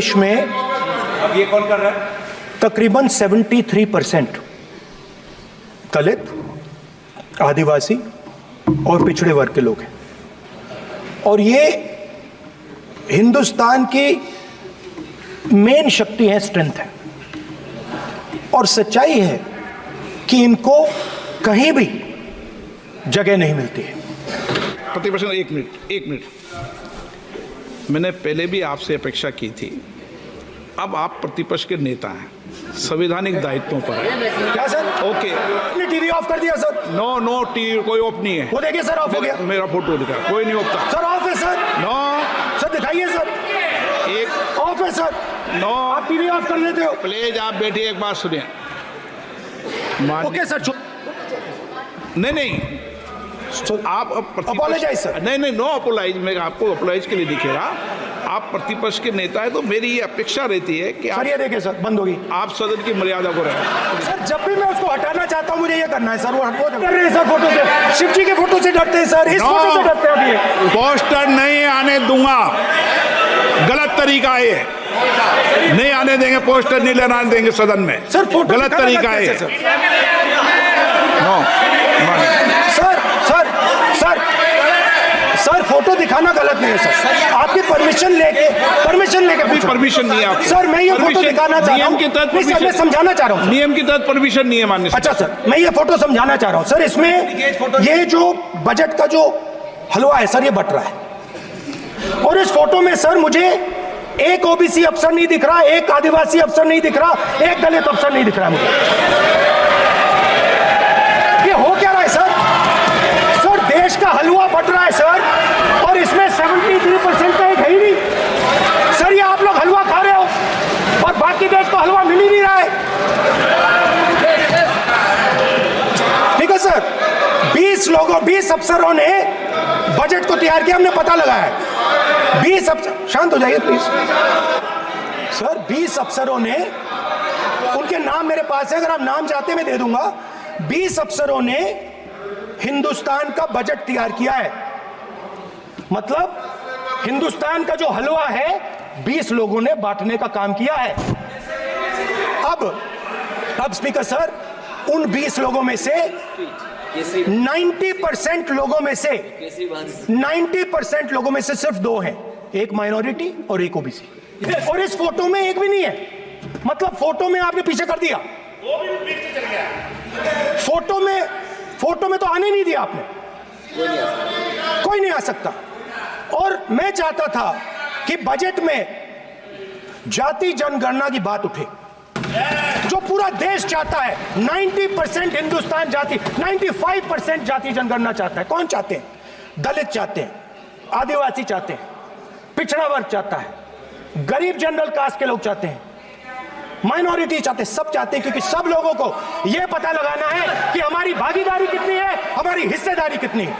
देश में अब ये कौन कर रहा है? तकरीबन 73% दलित, आदिवासी और पिछड़े वर्ग के लोग हैं। और ये हिंदुस्तान की मेन शक्ति है, स्ट्रेंथ है। और सच्चाई है कि इनको कहीं भी जगह नहीं मिलती है। प्रतिपक्ष, एक मिनट, मैंने पहले भी आपसे अपेक्षा की थी। अब आप प्रतिपक्ष के नेता हैं, संवैधानिक दायित्वों पर है। क्या सर? ओके, आपने टीवी ऑफ कर दिया सर? नो टीवी कोई ऑफ नहीं है। वो देखिए सर, ऑफ हो गया। मेरा फोटो दिखा, कोई नहीं ऑफ था सर। ऑफ है सर? नो सर दिखाइए सर। एक ऑफ है सर। नो, आप टीवी ऑफ कर लेते हो? प्लीज आप बैठिए, एक बात सुनिए। Okay sir. नहीं, आप अपोलोजाइज सर। नहीं, नो अपोलाइज। मैं आपको अपोलाइज के लिए दिखेगा। आप प्रतिपक्ष के नेता है तो मेरी ये अपेक्षा रहती है कि सर ये देखिए सर, बंद होगी। आप सदन की मर्यादा को रखें। सर जब भी मैं उसको हटाना चाहता हूँ मुझे ये करना है सर। वो डर रहे हैं सर फोटो से, शिव जी के फोटो से डरते हैं सर, इस फोटो से डरते हैं। अभी पोस्टर नहीं आने दूंगा, गलत तरीका है, नहीं आने देंगे, पोस्टर नहीं लेना देंगे सदन में सर। फोटो गलत तरीका है। सर फोटो दिखाना गलत नहीं है सर। आपकी परमिशन लेके परमिशन नहीं है आपको। सर मैं ये फोटो दिखाना चाह रहा हूँ। नियम के तहत मैं समझाना चाह रहा हूँ। नियम के तहत परमिशन नहीं है माननीय। अच्छा सर, मैं ये फोटो समझाना चाह रहा हूँ सर। इसमें ये जो बजट का जो हलवा है सर, ये बट रहा है। और इस फोटो में सर मुझे एक ओबीसी अफसर नहीं दिख रहा, एक आदिवासी अफसर नहीं दिख रहा, एक दलित अफसर नहीं दिख रहा है मुझे। ये हो क्या रहा है सर? सर देश का हलवा बट रहा है सर, और इसमें 73% का एक है ही नहीं सर। ये आप लोग हलवा खा रहे हो और बाकी देश को हलवा मिल ही नहीं रहा है। ठीक है सर, 20 अफसरों ने बजट को तैयार किया, हमने पता लगाया है। 20 अफसर, शांत हो जाइए प्लीज सर। 20 अफसरों ने, उनके नाम मेरे पास है, अगर आप नाम चाहते मैं दे दूंगा। 20 अफसरों ने हिंदुस्तान का बजट तैयार किया है। मतलब हिंदुस्तान का जो हलवा है 20 लोगों ने बांटने का काम किया है। अब स्पीकर सर, उन 20 लोगों में से 90% लोगों में से 90% लोगों में से सिर्फ 2 हैं, एक माइनॉरिटी और एक ओबीसी। और इस फोटो में एक भी नहीं है। मतलब फोटो में आपने पीछे कर दिया, वो भी पीछे चल गया। फोटो में तो आने नहीं दिया आपने, कोई नहीं आ सकता। और मैं चाहता था कि बजट में जाति जनगणना की बात उठे, जो पूरा देश चाहता है। 90% हिंदुस्तान जाति, 95% जाति जनगणना चाहता है। कौन चाहते हैं? दलित चाहते हैं, आदिवासी चाहते हैं, पिछड़ा वर्ग चाहता है, गरीब जनरल कास्ट के लोग चाहते हैं, माइनॉरिटी चाहते हैं, सब चाहते हैं। क्योंकि सब लोगों को यह पता लगाना है कि हमारी भागीदारी कितनी है, हमारी हिस्सेदारी कितनी है।